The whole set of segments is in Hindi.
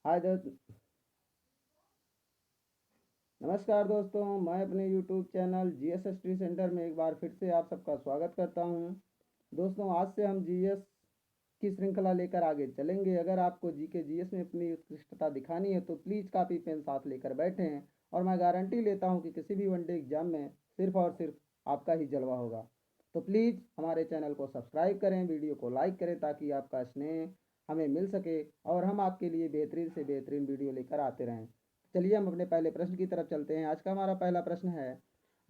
हाय दोस्त। नमस्कार दोस्तों, मैं अपने YouTube channel GS study centre में एक बार फिर से आप सबका स्वागत करता हूं। दोस्तों, आज से हम जीएस की श्रृंखला लेकर आगे चलेंगे। अगर आपको जीके जीएस में अपनी उत्कृष्टता दिखानी है तो प्लीज़ कापी पेन साथ लेकर बैठें और मैं गारंटी लेता हूं कि किसी भी वनडे एग्जाम में सिर्फ और सिर्फ आपका ही जलवा होगा। तो प्लीज़ हमारे चैनल को सब्सक्राइब करें, वीडियो को लाइक करें ताकि आपका स्नेह हमें मिल सके और हम आपके लिए बेहतरीन से बेहतरीन वीडियो लेकर आते रहें। चलिए हम अपने पहले प्रश्न की तरफ चलते हैं। आज का हमारा पहला प्रश्न है,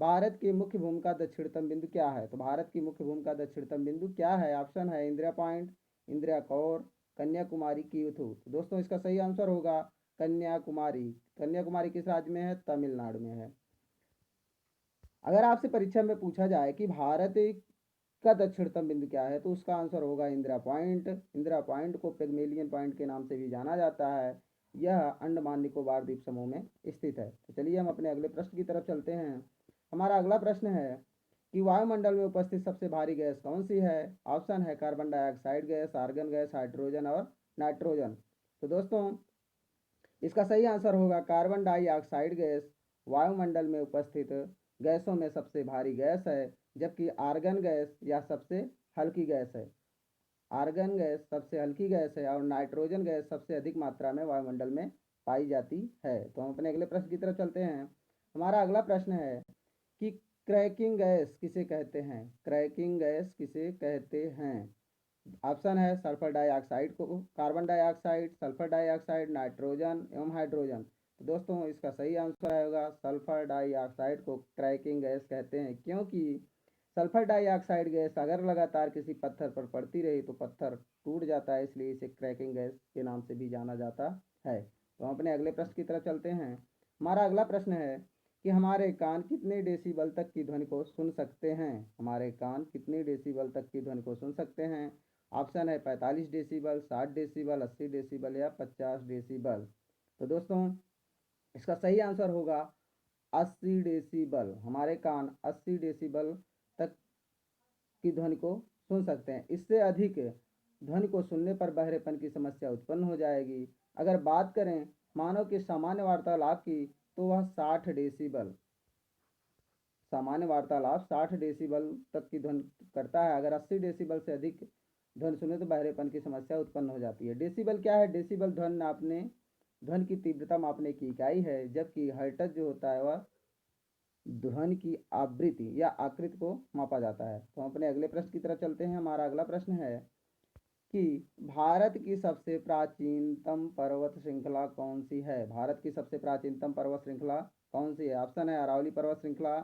भारत की मुख्य भूमिका दक्षिणतम बिंदु क्या है? तो भारत की मुख्य भूमिका दक्षिणतम बिंदु क्या है? ऑप्शन है इंदिरा पॉइंट, इंदिरा कौर, कन्याकुमारी, कीवथू। तो दोस्तों, इसका सही आंसर होगा कन्याकुमारी। कन्याकुमारी किस राज्य में है? तमिलनाडु में है। अगर आपसे परीक्षा में पूछा जाए कि भारत का दक्षिणतम बिंदु क्या है तो उसका आंसर होगा इंदिरा पॉइंट। इंदिरा पॉइंट को पिग्मेलियन पॉइंट के नाम से भी जाना जाता है। यह अंडमान निकोबार द्वीप समूह में स्थित है। तो चलिए हम अपने अगले प्रश्न की तरफ चलते हैं। हमारा अगला प्रश्न है कि वायुमंडल में उपस्थित सबसे भारी गैस कौन सी है? ऑप्शन है carbon dioxide gas, argon gas, hydrogen और नाइट्रोजन। तो दोस्तों, इसका सही आंसर होगा कार्बन डाइऑक्साइड गैस वायुमंडल में उपस्थित गैसों में सबसे भारी गैस है, जबकि आर्गन गैस यह सबसे हल्की गैस है। आर्गन गैस सबसे हल्की गैस है और नाइट्रोजन गैस सबसे अधिक मात्रा में वायुमंडल में पाई जाती है। तो हम अपने अगले प्रश्न की तरफ चलते हैं। हमारा अगला प्रश्न है कि क्रैकिंग गैस किसे कहते हैं? क्रैकिंग गैस किसे कहते हैं? ऑप्शन है सल्फर डाइऑक्साइड को, carbon dioxide, sulphur dioxide, nitrogen एवं हाइड्रोजन। तो दोस्तों, इसका सही आंसर आएगा सल्फर डाइऑक्साइड को क्रैकिंग गैस कहते हैं, क्योंकि सल्फर डाइऑक्साइड गैस अगर लगातार किसी पत्थर पर पड़ती रही तो पत्थर टूट जाता है, इसलिए इसे क्रैकिंग गैस के नाम से भी जाना जाता है। तो हम अपने अगले प्रश्न की तरफ चलते हैं। हमारा अगला प्रश्न है कि हमारे कान कितने डेसिबल तक की ध्वनि को सुन सकते हैं? हमारे कान कितने डेसिबल तक की ध्वनि को सुन सकते हैं? ऑप्शन है 45 डेसिबल, 60 डेसिबल, 80 डेसिबल या 50 डेसिबल। तो दोस्तों, इसका सही आंसर होगा 80 डेसिबल। हमारे कान 80 डेसिबल तक की ध्वनि को सुन सकते हैं। इससे अधिक ध्वनि को सुनने पर बहरेपन की समस्या उत्पन्न हो जाएगी। अगर बात करें मानव के सामान्य वार्तालाप की तो वह 60 डेसिबल, सामान्य वार्तालाप 60 डेसिबल तक की ध्वनि करता है। अगर 80 डेसिबल से अधिक ध्वनि सुने तो बहरेपन की समस्या उत्पन्न हो जाती है। डेसिबल क्या है? डेसिबल ध्वनि की तीव्रता मापने की इकाई है, जबकि हर्ट्ज जो होता है वह ध्वनि की आवृत्ति या आकृति को मापा जाता है। तो हम अपने अगले प्रश्न की तरफ चलते हैं। हमारा अगला प्रश्न है कि भारत की सबसे प्राचीनतम पर्वत श्रृंखला कौन सी है? भारत की सबसे प्राचीनतम पर्वत श्रृंखला कौन सी है? ऑप्शन है अरावली पर्वत श्रृंखला,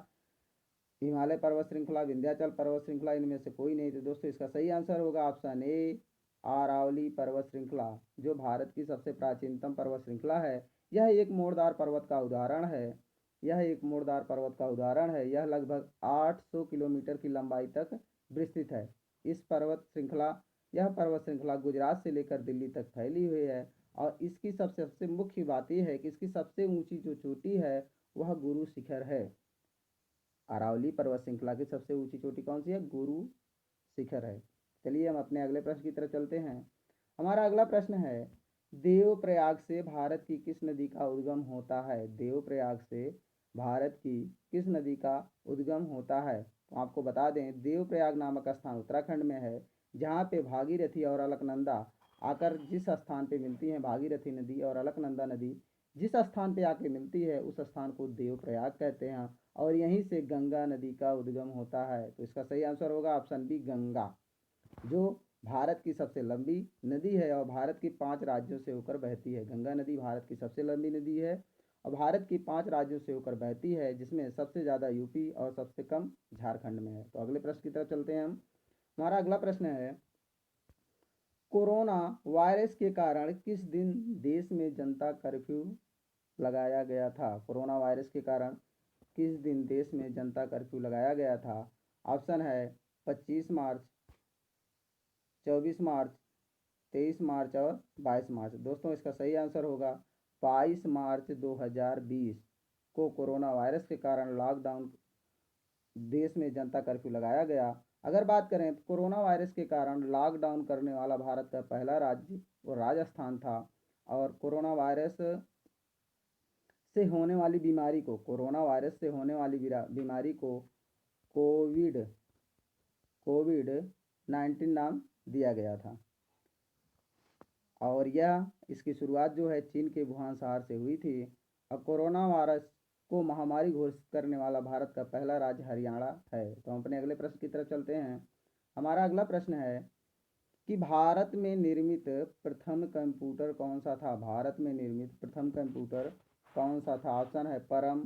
हिमालय पर्वत श्रृंखला, विंध्याचल पर्वत श्रृंखला, इनमें से कोई नहीं। तो दोस्तों, इसका सही आंसर होगा ऑप्शन ए अरावली पर्वत श्रृंखला, जो भारत की सबसे प्राचीनतम पर्वत श्रृंखला है। यह एक मोड़दार पर्वत का उदाहरण है। यह एक मोड़दार पर्वत का उदाहरण है। यह लगभग 800 किलोमीटर की लंबाई तक विस्तृत है। इस पर्वत श्रृंखला यह पर्वत श्रृंखला गुजरात से लेकर दिल्ली तक फैली हुई है और इसकी सबसे सबसे मुख्य बात यह है कि इसकी सबसे ऊंची जो चोटी है वह गुरु शिखर है। अरावली पर्वत श्रृंखला की सबसे ऊंची चोटी कौन सी है? गुरु शिखर है। चलिए हम अपने अगले प्रश्न की तरफ चलते हैं। हमारा अगला प्रश्न है, देवप्रयाग से भारत की किस नदी का उद्गम होता है? देवप्रयाग से भारत की किस नदी का उद्गम होता है? तो आपको बता दें, देवप्रयाग नामक स्थान उत्तराखंड में है, जहाँ पे भागीरथी और अलकनंदा आकर जिस स्थान पे मिलती हैं, भागीरथी नदी और अलकनंदा नदी जिस स्थान पे आके मिलती है उस स्थान को देवप्रयाग कहते हैं और यहीं से गंगा नदी का उद्गम होता है। तो इसका सही आंसर होगा ऑप्शन बी गंगा, जो भारत की सबसे लंबी नदी है और भारत की 5 राज्यों से होकर बहती है। गंगा नदी भारत की सबसे लंबी नदी है और भारत की 5 राज्यों से होकर बहती है, जिसमें सबसे ज़्यादा यूपी और सबसे कम झारखंड में है। तो अगले प्रश्न की तरफ चलते हैं हम। हमारा अगला प्रश्न है, कोरोना वायरस के कारण किस दिन देश में जनता कर्फ्यू लगाया गया था? कोरोना वायरस के कारण किस दिन देश में जनता कर्फ्यू लगाया गया था? ऑप्शन है 25 मार्च, 24 मार्च, 23 मार्च और 22 मार्च। दोस्तों, इसका सही आंसर होगा 22 मार्च 2020 को कोरोना वायरस के कारण लॉकडाउन देश में जनता कर्फ्यू लगाया गया। अगर बात करें तो कोरोना वायरस के कारण लॉकडाउन करने वाला भारत का पहला राज्य वो राजस्थान था और कोरोना वायरस से होने वाली बीमारी को कोविड कोविड 19 नाम दिया गया था। और यह इसकी शुरुआत जो है चीन के वुहान शहर से हुई थी। अब कोरोना वायरस को महामारी घोषित करने वाला भारत का पहला राज्य हरियाणा है। तो हम अपने अगले प्रश्न की तरफ चलते हैं। हमारा अगला प्रश्न है कि भारत में निर्मित प्रथम कंप्यूटर कौन सा था? भारत में निर्मित प्रथम कंप्यूटर कौन सा था? ऑप्शन है परम,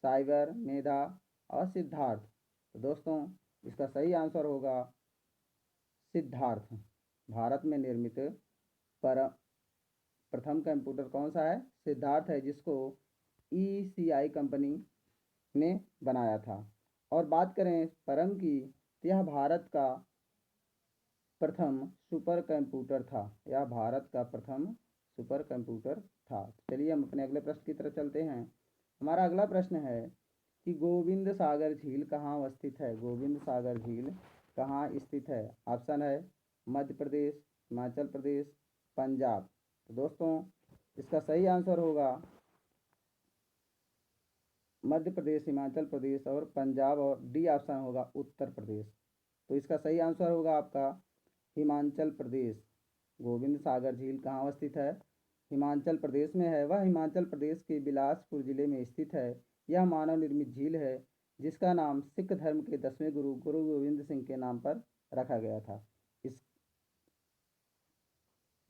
साइबर, मेधा और सिद्धार्थ। तो दोस्तों इसका सही आंसर होगा सिद्धार्थ। भारत में निर्मित प्रथम कंप्यूटर कौन सा है? सिद्धार्थ है, जिसको ECI कंपनी ने बनाया था। और बात करें परम की, तो यह भारत का प्रथम सुपर कंप्यूटर था। यह भारत का प्रथम सुपर कंप्यूटर था। चलिए हम अपने अगले प्रश्न की तरफ चलते हैं। हमारा अगला प्रश्न है कि गोविंद सागर झील कहाँ अवस्थित है? गोविंद सागर झील कहाँ स्थित है? ऑप्शन है मध्य प्रदेश, हिमाचल प्रदेश, पंजाब। तो दोस्तों इसका सही आंसर होगा मध्य प्रदेश, हिमाचल प्रदेश और पंजाब, और डी ऑप्शन होगा उत्तर प्रदेश। तो इसका सही आंसर होगा आपका हिमाचल प्रदेश। गोविंद सागर झील कहाँ अवस्थित है? हिमाचल प्रदेश में है। वह हिमाचल प्रदेश के बिलासपुर जिले में स्थित है। यह मानव निर्मित झील है, जिसका नाम सिख धर्म के 10वें गुरु गोविंद सिंह के नाम पर रखा गया था।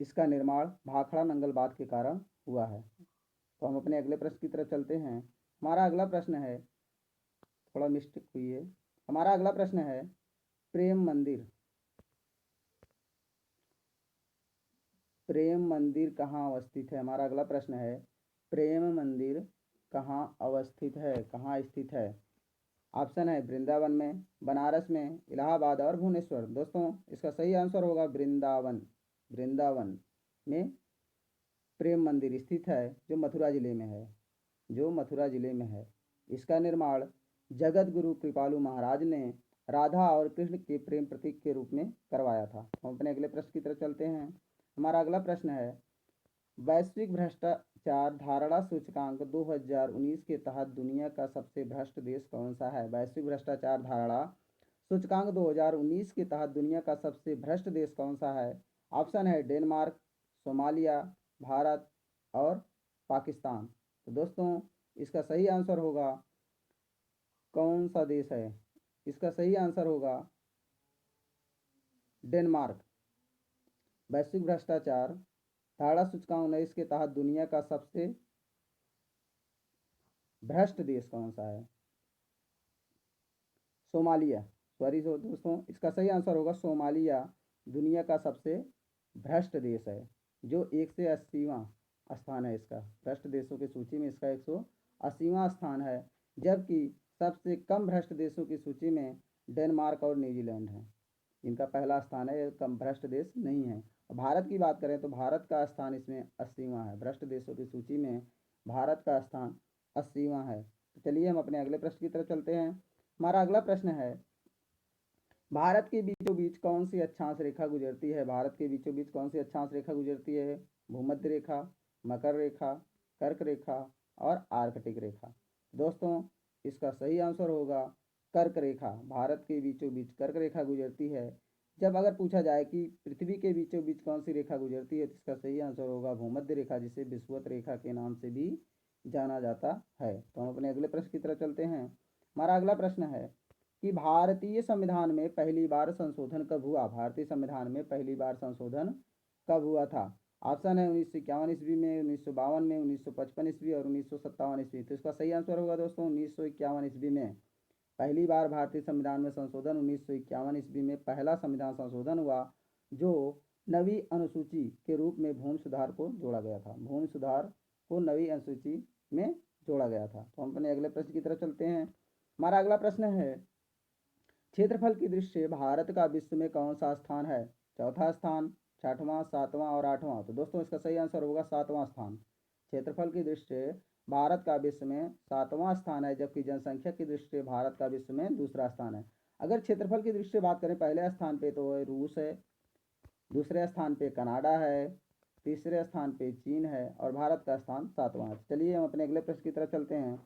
इसका निर्माण भाखड़ा नंगल बांध के कारण हुआ है। तो हम अपने अगले प्रश्न की तरफ चलते हैं। हमारा अगला प्रश्न है, थोड़ा मिस्टेक हुई है। हमारा अगला प्रश्न है प्रेम मंदिर कहाँ अवस्थित है? हमारा अगला प्रश्न है प्रेम मंदिर कहाँ अवस्थित है, कहाँ स्थित है? ऑप्शन है वृंदावन में, बनारस में, इलाहाबाद और भुवनेश्वर। दोस्तों इसका सही आंसर होगा वृंदावन। वृंदावन में प्रेम मंदिर स्थित है, जो मथुरा जिले में है। इसका निर्माण जगत गुरु कृपालु महाराज ने राधा और कृष्ण के प्रेम प्रतीक के रूप में करवाया था। हम अपने अगले प्रश्न की तरफ चलते हैं। हमारा अगला प्रश्न है वैश्विक भ्रष्टाचार धारणा सूचकांक 2019 के तहत दुनिया का सबसे भ्रष्ट देश कौन सा है? वैश्विक भ्रष्टाचार धारणा सूचकांक 2019 के तहत दुनिया का सबसे भ्रष्ट देश कौन सा है? ऑप्शन है डेनमार्क, सोमालिया, भारत और पाकिस्तान। तो दोस्तों इसका सही आंसर होगा कौन सा देश है? इसका सही आंसर होगा डेनमार्क। वैश्विक भ्रष्टाचार धारणा सूचकांक 19 के तहत दुनिया का सबसे भ्रष्ट देश कौन सा है? सोमालिया। सॉरी दोस्तों, इसका सही आंसर होगा सोमालिया दुनिया का सबसे भ्रष्ट देश है, जो 180वां स्थान है। इसका भ्रष्ट देशों की सूची में इसका 180वां स्थान है, जबकि सबसे कम भ्रष्ट देशों की सूची में डेनमार्क और न्यूजीलैंड है। इनका पहला स्थान है, कम भ्रष्ट देश नहीं है। भारत की बात करें तो भारत का स्थान इसमें 80वां है। भ्रष्ट देशों की सूची में भारत का स्थान 80वां है। तो चलिए हम अपने अगले प्रश्न की तरफ चलते हैं। हमारा अगला प्रश्न है भारत के बीचों बीच कौन सी अक्षांश रेखा गुजरती है? भारत के बीचों बीच कौन सी अक्षांश रेखा गुजरती है? भूमध्य रेखा, मकर रेखा, कर्क रेखा और आर्कटिक रेखा। दोस्तों इसका सही आंसर होगा कर्क रेखा। भारत के बीचों बीच कर्क रेखा गुजरती है। जब अगर पूछा जाए कि पृथ्वी के बीचों बीच कौन सी रेखा गुजरती है, तो इसका सही आंसर होगा भूमध्य रेखा, जिसे विषुवत रेखा के नाम से भी जाना जाता है। तो हम अपने अगले प्रश्न की तरफ चलते हैं। हमारा अगला प्रश्न है कि भारतीय संविधान में पहली बार संशोधन कब हुआ? भारतीय संविधान में पहली बार संशोधन कब हुआ था? ऑप्शन है 1951 ईस्वी में, 1952 में, 1955 ईस्वी और 1957 ईस्वी। तो इसका सही आंसर होगा दोस्तों 1951 ईस्वी में। पहली बार भारतीय संविधान में संशोधन 1951 ईस्वी में पहला संविधान संशोधन हुआ, जो नवी अनुसूची के रूप में भूमि सुधार को जोड़ा गया था। भूमि सुधार को नवी अनुसूची में जोड़ा गया था। तो हम अपने अगले प्रश्न की तरफ चलते हैं। हमारा अगला प्रश्न है क्षेत्रफल की दृष्टि से भारत का विश्व में कौन सा स्थान है? चौथा स्थान, छठवां, सातवां और आठवां। तो दोस्तों इसका सही आंसर होगा सातवां स्थान। क्षेत्रफल की दृष्टि से भारत का विश्व में सातवां स्थान है, जबकि जनसंख्या की दृष्टि से भारत का विश्व में दूसरा स्थान है। अगर क्षेत्रफल की दृष्टि से बात करें, पहले स्थान पे तो रूस है, दूसरे स्थान पे कनाडा है, तीसरे स्थान पे चीन है और भारत का स्थान 7वां है। चलिए हम अपने अगले प्रश्न की तरफ चलते हैं।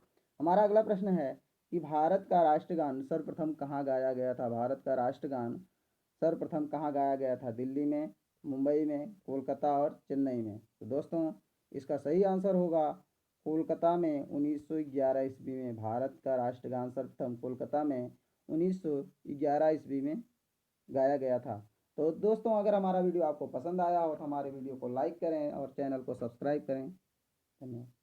हमारा अगला प्रश्न है कि भारत का राष्ट्रगान सर्वप्रथम कहाँ गाया गया था। भारत का राष्ट्रगान सर्वप्रथम कहाँ गाया गया था? दिल्ली में, मुंबई में, कोलकाता और चेन्नई में। तो दोस्तों इसका सही आंसर होगा कोलकाता में 1911 ईस्वी में। भारत का राष्ट्रगान सर्वप्रथम कोलकाता में 1911 ईस्वी में गाया गया था। तो दोस्तों अगर हमारा वीडियो आपको पसंद आया हो तो हमारे वीडियो को लाइक करें और चैनल को सब्सक्राइब करें। धन्यवाद।